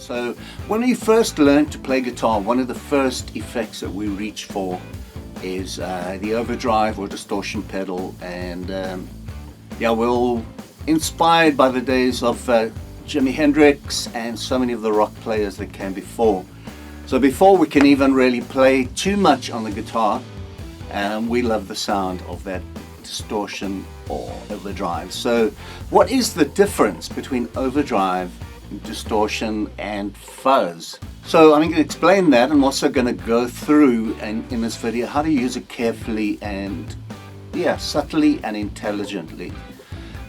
So when we first learned to play guitar, one of the first effects that we reach for is the overdrive or distortion pedal, and yeah, we're all inspired by the days of Jimi Hendrix and so many of the rock players that came before. So before we can even really play too much on the guitar, we love the sound of that distortion or overdrive. So what is the difference between overdrive, distortion and fuzz? So I'm going to explain that. I'm also going to go through in this video how to use it carefully and subtly and intelligently.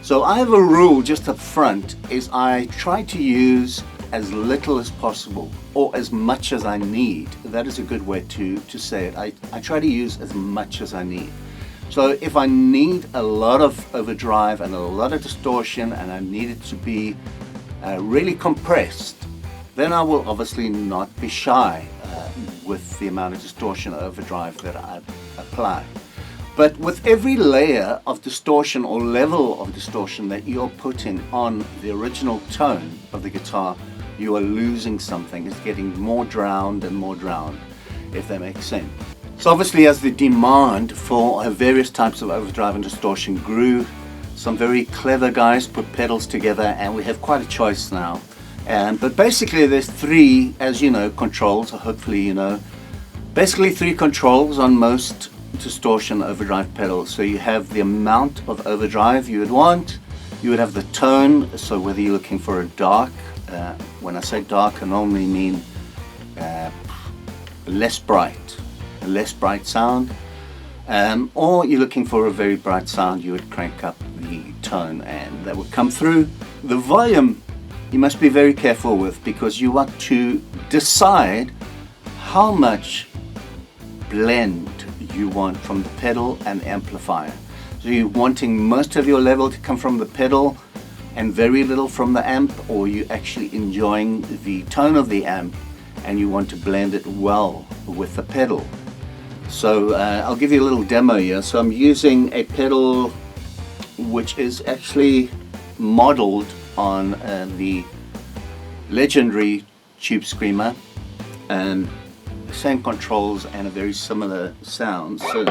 So I have a rule just up front, is I try to use as little as possible or as much as I need. That is a good way to say it. I try to use as much as I need. So if I need a lot of overdrive and a lot of distortion and I need it to be really compressed, then I will obviously not be shy with the amount of distortion or overdrive that I apply. But with every layer of distortion or level of distortion that you're putting on the original tone of the guitar, you are losing something. It's getting more drowned and more drowned, if that makes sense. So obviously, as the demand for various types of overdrive and distortion grew, some very clever guys put pedals together, and we have quite a choice now. But basically there's three, as you know, controls, or hopefully you know, basically three controls on most distortion overdrive pedals. So you have the amount of overdrive you would want, you would have the tone, so whether you're looking for a dark, when I say dark I normally mean less bright sound, or you're looking for a very bright sound, you would crank up the tone and that would come through. The volume you must be very careful with, because you want to decide how much blend you want from the pedal and amplifier. So you're wanting most of your level to come from the pedal and very little from the amp, or you actually enjoying the tone of the amp and you want to blend it well with the pedal. So I'll give you a little demo here. So I'm using a pedal which is actually modeled on the legendary Tube Screamer, and the same controls and a very similar sound. So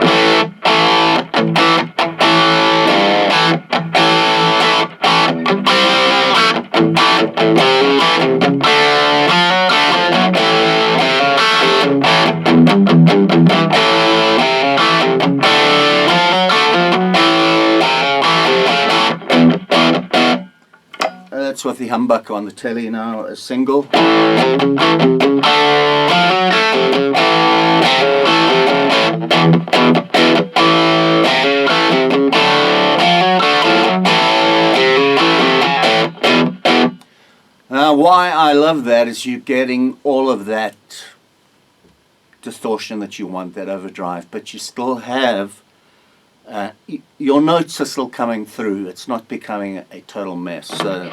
that's with the humbucker on the telly now, a single. Now why I love that is you're getting all of that distortion that you want, that overdrive, but you still have your notes are still coming through. It's not becoming a total mess. So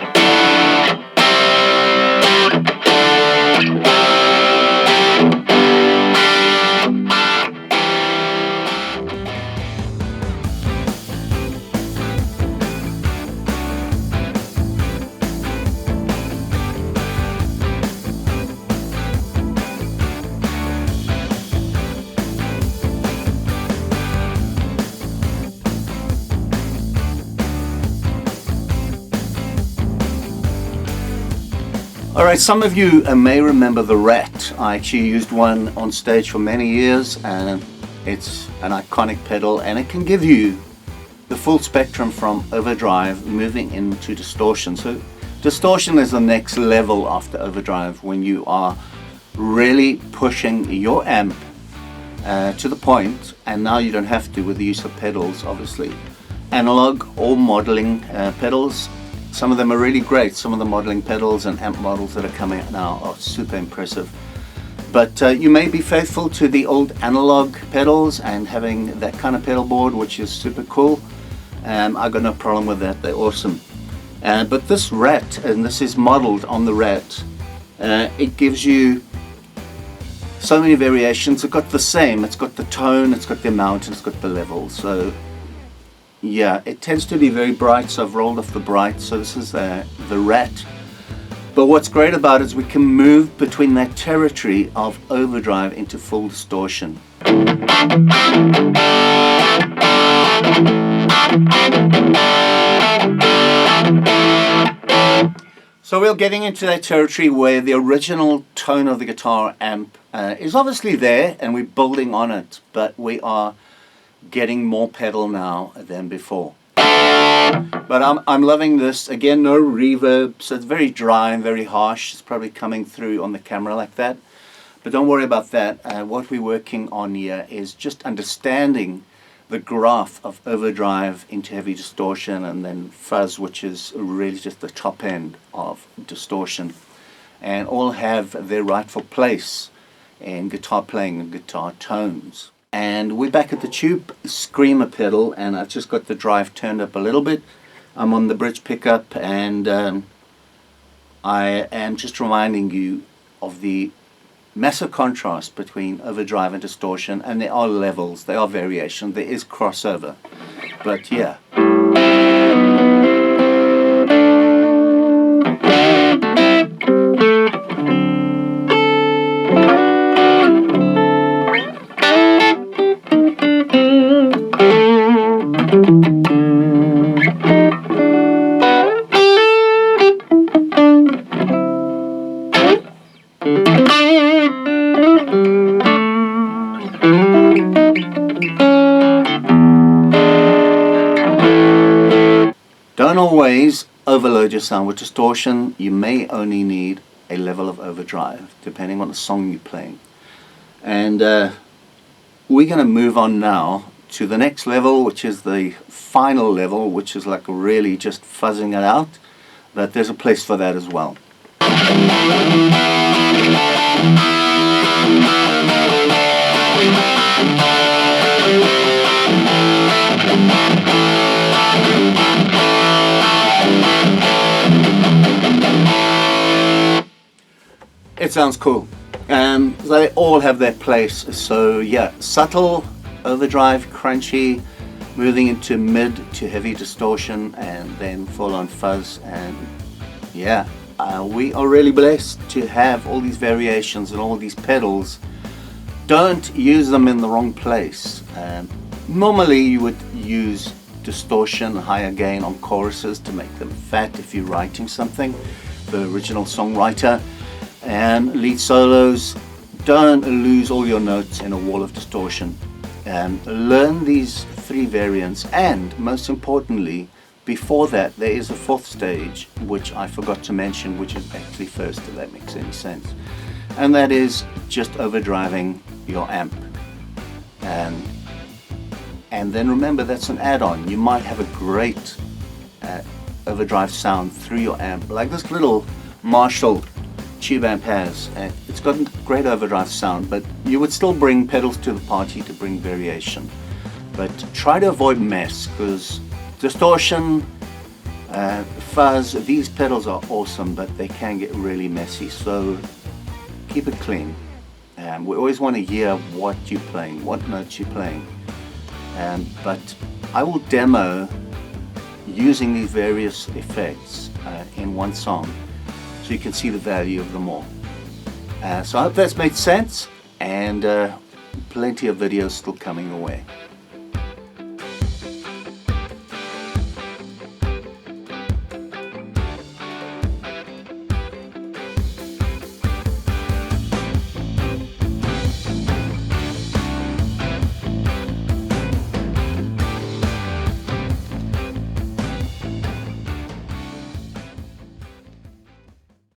alright, some of you may remember the Rat. I actually used one on stage for many years, and it's an iconic pedal, and it can give you the full spectrum from overdrive moving into distortion. So distortion is the next level after overdrive, when you are really pushing your amp to the point, and now you don't have to with the use of pedals, obviously. Analog or modeling pedals. Some of them are really great. Some of the modeling pedals and amp models that are coming out now are super impressive. But you may be faithful to the old analog pedals and having that kind of pedal board, which is super cool. I've got no problem with that, they're awesome. But this Rat, and this is modeled on the Rat, it gives you so many variations. It's got the same, it's got the tone, it's got the amount, and it's got the level. So yeah, it tends to be very bright, so I've rolled off the bright. So this is the Rat. But what's great about it is we can move between that territory of overdrive into full distortion. So we're getting into that territory where the original tone of the guitar amp is obviously there, and we're building on it, but we are getting more pedal now than before. But I'm loving this. Again, no reverb, so it's very dry and very harsh. It's probably coming through on the camera like that, but don't worry about that. What we're working on here is just understanding the graph of overdrive into heavy distortion, and then fuzz, which is really just the top end of distortion, and all have their rightful place in guitar playing and guitar tones. And we're back at the tube screamer pedal, and I've just got the drive turned up a little bit. I'm on the bridge pickup, and I am just reminding you of the massive contrast between overdrive and distortion, and there are levels, there are variations, there is crossover, but yeah. Don't always overload your sound with distortion. You may only need a level of overdrive depending on the song you're playing. And we're going to move on now to the next level, which is the final level, which is like really just fuzzing it out, but there's a place for that as well. It sounds cool. They all have their place. So yeah, subtle overdrive, crunchy, moving into mid to heavy distortion, and then full on fuzz. And yeah, we are really blessed to have all these variations and all these pedals. Don't use them in the wrong place. Normally you would use distortion, higher gain on choruses to make them fat if you're writing something, the original songwriter. And lead solos, don't lose all your notes in a wall of distortion. Learn these three variants, and most importantly, before that there is a fourth stage which I forgot to mention, which is actually first, if that makes any sense, and that is just overdriving your amp. And then remember, that's an add-on. You might have a great overdrive sound through your amp, like this little Marshall tube amp has. It's got a great overdrive sound, but you would still bring pedals to the party to bring variation. But try to avoid mess, because distortion, fuzz, these pedals are awesome, but they can get really messy, so keep it clean. We always want to hear what you're playing, what notes you're playing. But I will demo using these various effects in one song, so you can see the value of them all. So I hope that's made sense, and plenty of videos still coming away.